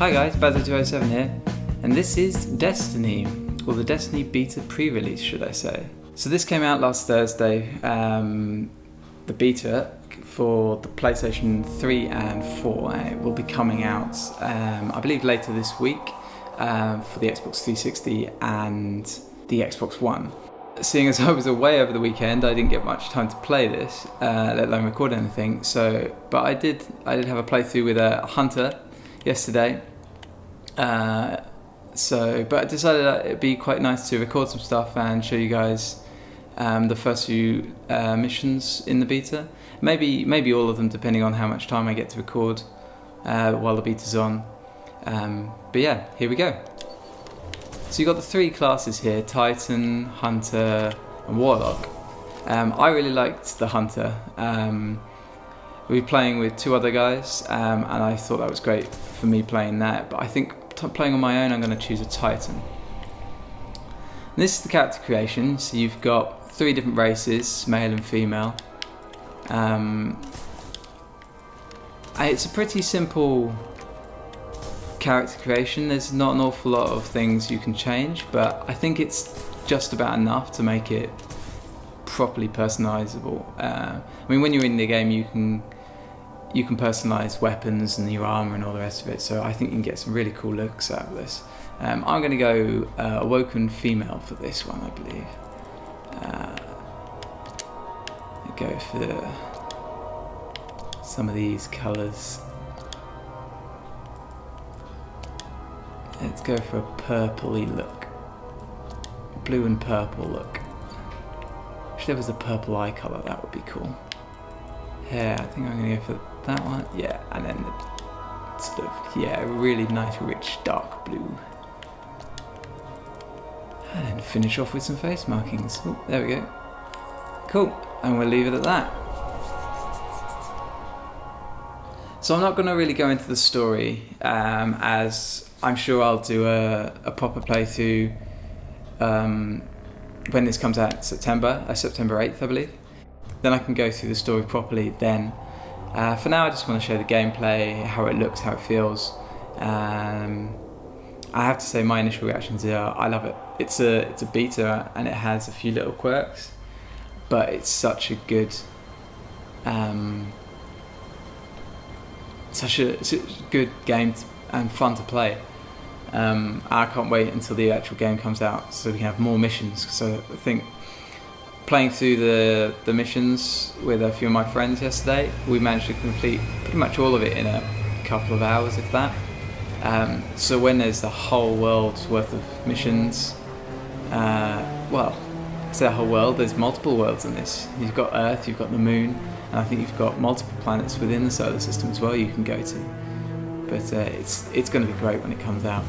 Hi guys, Bazza207 here, and this is Destiny, or the Destiny beta pre-release, should I say. So this came out last Thursday, the beta for the PlayStation 3 and 4, and it will be coming out, I believe later this week, for the Xbox 360 and the Xbox One. Seeing as I was away over the weekend, I didn't get much time to play this, let alone record anything. But I did have a playthrough with a Hunter yesterday. But I decided that it'd be quite nice to record some stuff and show you guys the first few missions in the beta. Maybe all of them, depending on how much time I get to record while the beta's on. But yeah, here we go. So you've got the three classes here, Titan, Hunter and Warlock. I really liked the Hunter. We were playing with two other guys and I thought that was great for me playing that, but I think playing on my own I'm going to choose a Titan. And this is the character creation, so you've got three different races, male and female. It's a pretty simple character creation. There's not an awful lot of things you can change, but I think it's just about enough to make it properly personalizable. I mean, when you're in the game you can personalize weapons and your armor and all the rest of it, so I think you can get some really cool looks out of this. I'm going to go Awoken Female for this one, I believe. Go for some of these colors. Let's go for a purpley look. Blue and purple look. If there was a purple eye colour, that would be cool. Hair, I think I'm going to go for that one. Yeah, and then the sort of, really nice rich dark blue. And then finish off with some face markings. Oh, there we go. Cool, and we'll leave it at that. So I'm not going to really go into the story, as I'm sure I'll do a proper playthrough when this comes out in September 8th, I believe. Then I can go through the story properly then. For now I just want to show the gameplay, how it looks, how it feels. I have to say my initial reactions are, I love it. It's a beta and it has a few little quirks, but it's such a good game and fun to play. I can't wait until the actual game comes out so we can have more missions. So I think playing through the missions with a few of my friends yesterday, we managed to complete pretty much all of it in a couple of hours, if that. So when there's the whole world's worth of missions, I say a whole world, there's multiple worlds in this. You've got Earth, you've got the Moon, and I think you've got multiple planets within the solar system as well you can go to. But it's going to be great when it comes out.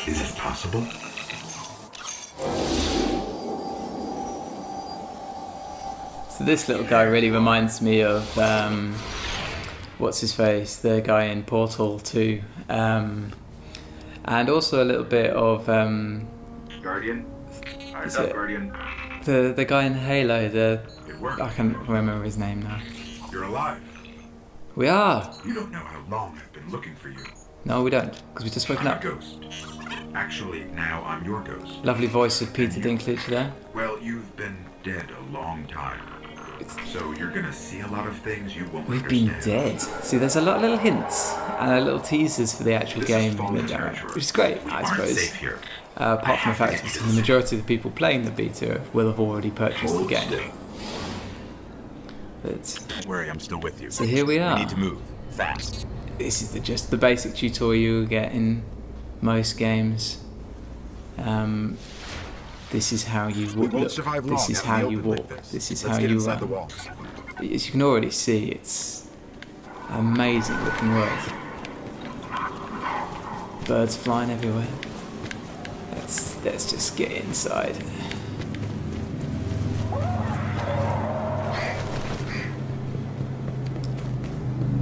Is it possible? So this little guy really reminds me of what's his face, the guy in Portal 2, and also a little bit of Guardian? Eyes up, Guardian. The guy in Halo. It worked. I can't remember his name now. You're alive. We are. You don't know how long I've been looking for you. No, we don't, because we just woken I'm up. a ghost. Actually, now I'm your ghost. Lovely voice of Peter Dinklage there. Well, you've been dead a long time. So you're gonna see a lot of things you won't We've understand. been dead. See, there's a lot of little hints and little teasers for the actual This game, is fallen which territory. is great, We I aren't suppose. safe here. Apart from the fact that the majority of the people playing the beta will have already purchased the Hold game. still. But Don't worry, I'm still with you. so here we are. We need to move. fast. This is just the basic tutorial you get in most games. This is how you walk. This is how you walk. This is how you run. As you can already see, it's an amazing looking world. Birds flying everywhere. Let's just get inside.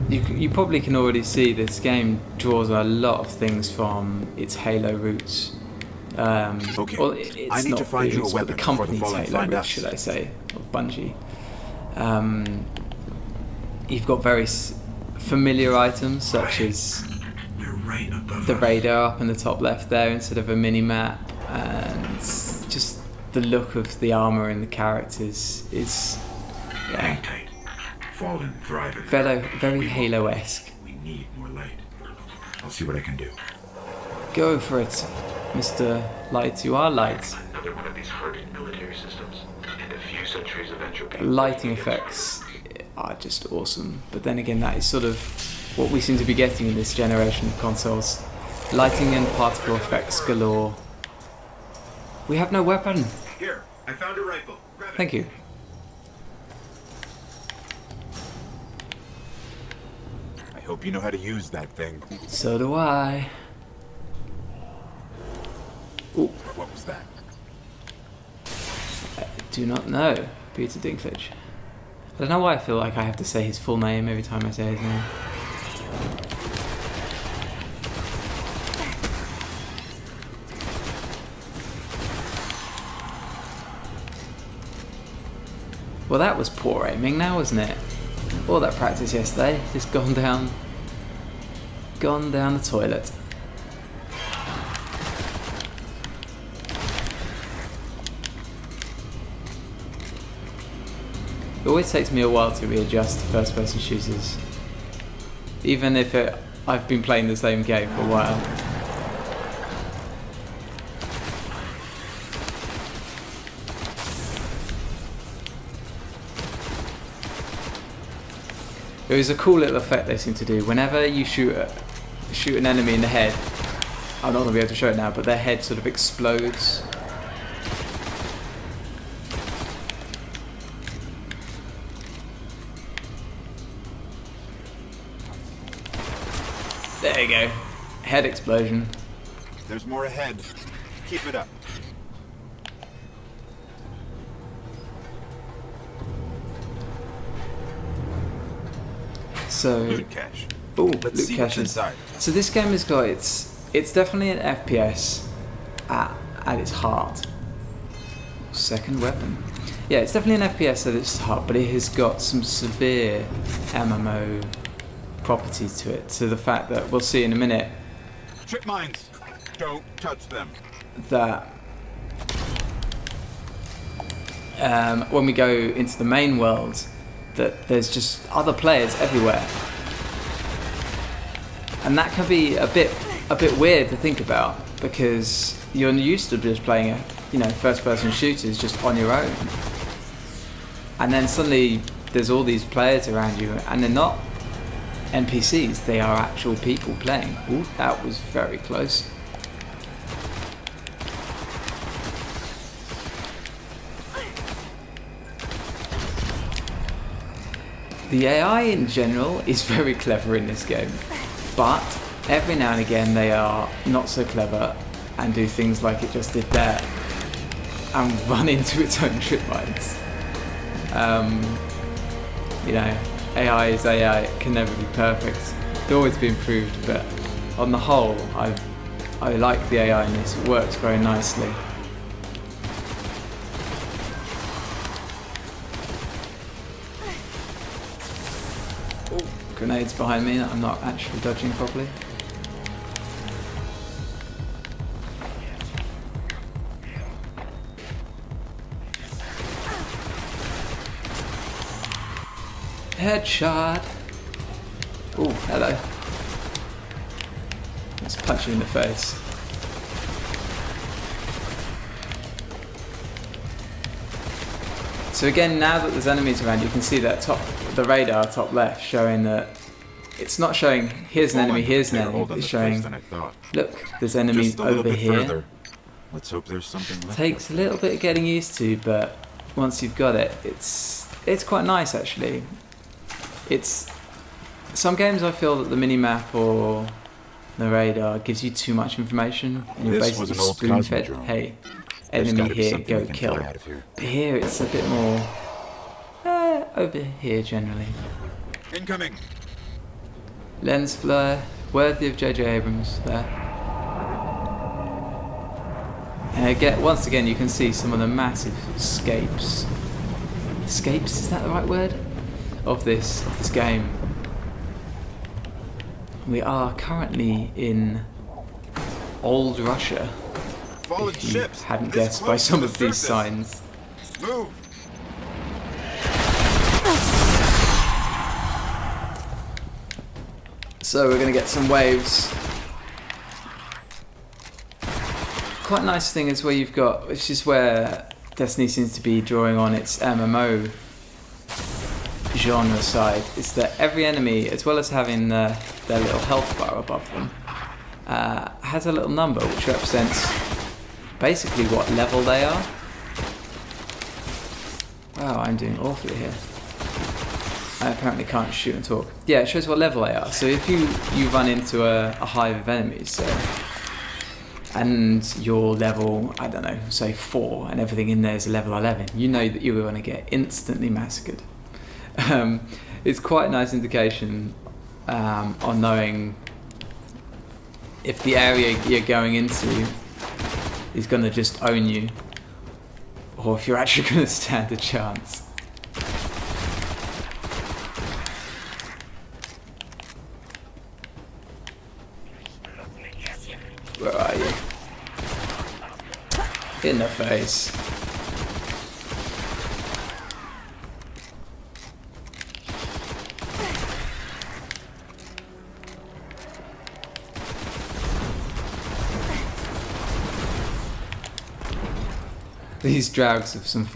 You probably can already see this game draws a lot of things from its Halo roots. Okay. Well, it's I need not to find you a roots, but weapon the before the company's Fallen Halo find roots, us. should I say, of Bungie. You've got very familiar items such as They're right above the us. radar up in the top left there instead of a mini map, and just the look of the armor and the characters is Hang tight. Fallen thriving. very Halo-esque. We need more light. I'll see what I can do. Go for it, Mr. Light. You are light. Another one of these hardened military systems, and a few centuries of entropy. Lighting effects are just awesome, but then again, that is sort of what we seem to be getting in this generation of consoles. Lighting and particle effects galore. We have no weapon. Here, I found a rifle. Grab it. Thank you. I hope you know how to use that thing. So do I. Ooh, What was that? I do not know. Peter Dinklage. I don't know why I feel like I have to say his full name every time I say his name. Well, that was poor aiming now, wasn't it? All that practice yesterday, just gone down the toilet. It always takes me a while to readjust to first-person shooters, even if I've been playing the same game for a while. There is a cool little effect they seem to do. Whenever you shoot an enemy in the head, I'm not going to be able to show it now, but their head sort of explodes. There you go. Head explosion. There's more ahead. Keep it up. So, Loot cache. ooh, Let's loot see what's caches. inside. So this game has got it's definitely an FPS at its heart. Second weapon. Yeah, it's definitely an FPS at its heart, but it has got some severe MMO properties to it. To the fact that we'll see in a minute Trip mines. Don't touch them. that when we go into the main world, that there's just other players everywhere, and that can be a bit weird to think about because you're used to just playing first-person shooters just on your own, and then suddenly there's all these players around you, and they're not NPCs; they are actual people playing. Ooh, that was very close. The AI in general is very clever in this game, but every now and again they are not so clever and do things like it just did there and run into its own trip mines. AI is AI, it can never be perfect. It's always be improved, but on the whole, I like the AI in this. It works very nicely. Grenades behind me that I'm not actually dodging properly. Headshot! Oh, hello. Let's punch you in the face. So again, now that there's enemies around, you can see that the radar top left showing that it's not showing here's an enemy, here's an They're enemy. older It's than showing, than I thought. look, there's enemies Just a little over bit here. further. Let's hope there's something left. Takes a little bit of getting used to, but once you've got it, it's quite nice actually. It's some games I feel that the minimap or the radar gives you too much information, and you're This was basically an old spoon-fed. Cosmodrome. Hey, There's enemy gotta be here, something go we can kill. fly out of here. But here it's a bit more over here generally. Incoming. Lens flare, worthy of J.J. Abrams there. And once again, you can see some of the massive escapes. Escapes, is that the right word? Of this game. We are currently in old Russia. Fallen If you ships. hadn't This guessed by close to some the of these surface. signs. Move. So we're going to get some waves. Quite nice thing is where you've got, which is where Destiny seems to be drawing on its MMO genre side, is that every enemy, as well as having their little health bar above them, has a little number which represents basically what level they are. Wow, I'm doing awfully here. I apparently can't shoot and talk. Yeah, it shows what level they are. So if you run into a hive of enemies, so, and you're level, I don't know, say 4, and everything in there is level 11, you know that you're going to get instantly massacred. It's quite a nice indication on knowing if the area you're going into is going to just own you, or if you're actually going to stand a chance. Where are you? In the face. These drags have some.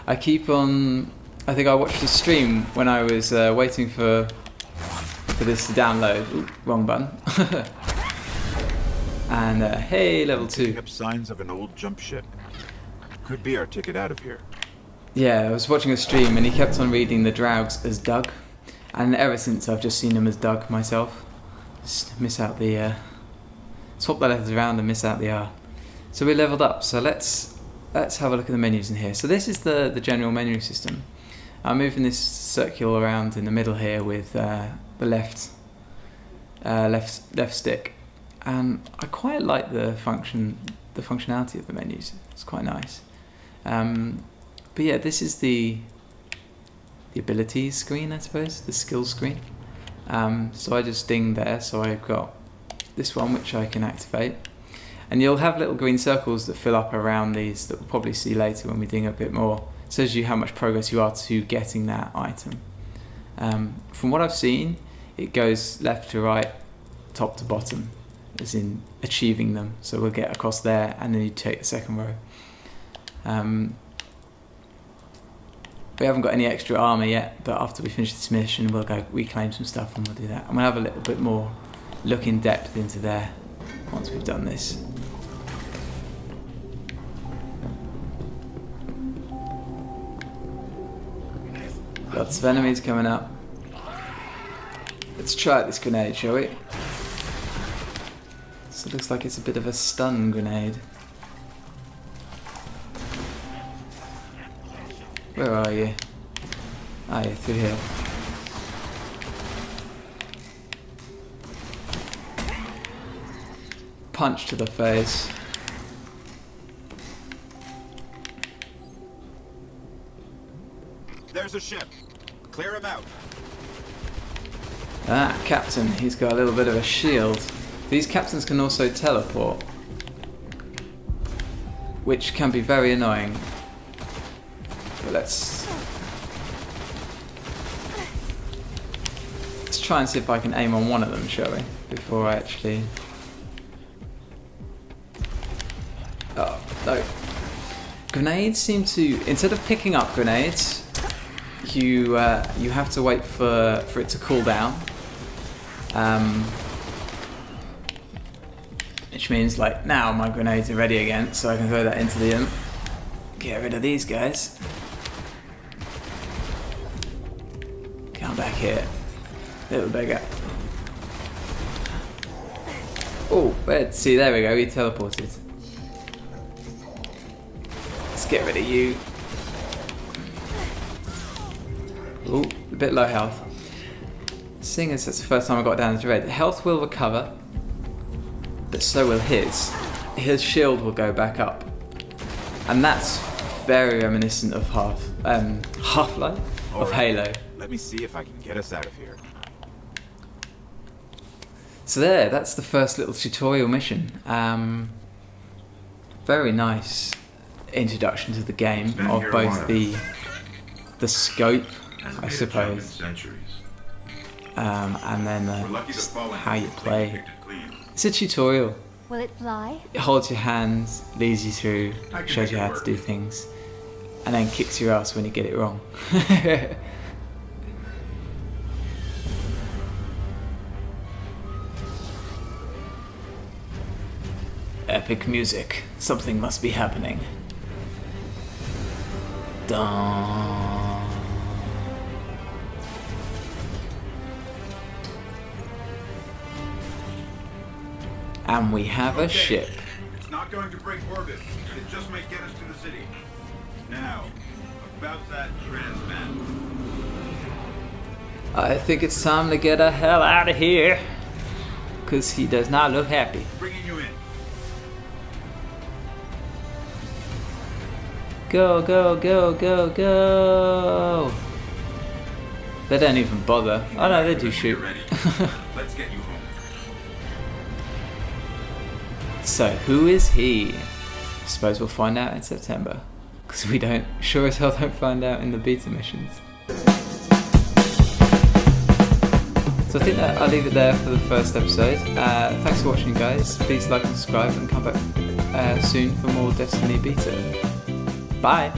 I keep on. I think I watched a stream when I was waiting for this to download. Ooh, wrong button. And hey, level 2. Picking up signs of an old jump ship. Could be our ticket out of here. Yeah, I was watching a stream and he kept on reading the Draugs as Doug, and ever since I've just seen him as Doug myself. Just miss out the swap the letters around and miss out the R. So we're leveled up. So let's have a look at the menus in here. So this is the general menu system. I'm moving this circle around in the middle here with the left stick, and I quite like the functionality of the menus. It's quite nice. But yeah, this is the abilities screen, I suppose, the skills screen. So I just ding there, so I've got this one which I can activate. And you'll have little green circles that fill up around these that we'll probably see later when we ding a bit more. It shows you how much progress you are to getting that item. From what I've seen, it goes left to right, top to bottom, as in achieving them. So we'll get across there and then you take the second row. We haven't got any extra armour yet, but after we finish this mission we'll go reclaim some stuff and we'll do that. And we'll have a little bit more look in depth into there once we've done this. Lots of enemies coming up. Let's try out this grenade, shall we? So it looks like it's a bit of a stun grenade. Where are you? Ah, you're through here. Punch to the face. There's a ship. Clear him out. Ah, captain, he's got a little bit of a shield. These captains can also teleport, which can be very annoying. But let's try and see if I can aim on one of them, shall we? Before I actually... Oh, no. Grenades seem to... Instead of picking up grenades, you have to wait for it to cool down. Which means like now my grenades are ready again, so I can throw that into them. Get rid of these guys. Come back here, little beggar. Oh, see, there we go, he teleported. Let's get rid of you. Oh, a bit low health. Seeing as it's the first time I got down to red, health will recover, but so will his. His shield will go back up. And that's very reminiscent of Half-Life, of Halo. Let me see if I can get us out of here. So that's the first little tutorial mission. Very nice introduction to the game been of here a both while. the scope, Hasn't I made a jump in suppose, centuries. and then We're lucky to just fall in how you this thing play. picked it clean. It's a tutorial. Will it fly? It holds your hands, leads you through, I can shows make you it how to work. do things, and then kicks your ass when you get it wrong. Epic music. Something must be happening. Dun. And we have a Okay. ship. It's not going to break orbit. It just might get us to the city. Now, about that transmat. I think it's time to get the hell out of here. Because he does not look happy. Bringing you in. Go, go, go, go, go. They don't even bother. Oh no, they do shoot. Get ready. Let's get you home. So, who is he? I suppose we'll find out in September. Because we sure as hell don't find out in the beta missions. So I think that I'll leave it there for the first episode. Thanks for watching, guys. Please like and subscribe and come back soon for more Destiny beta. Bye!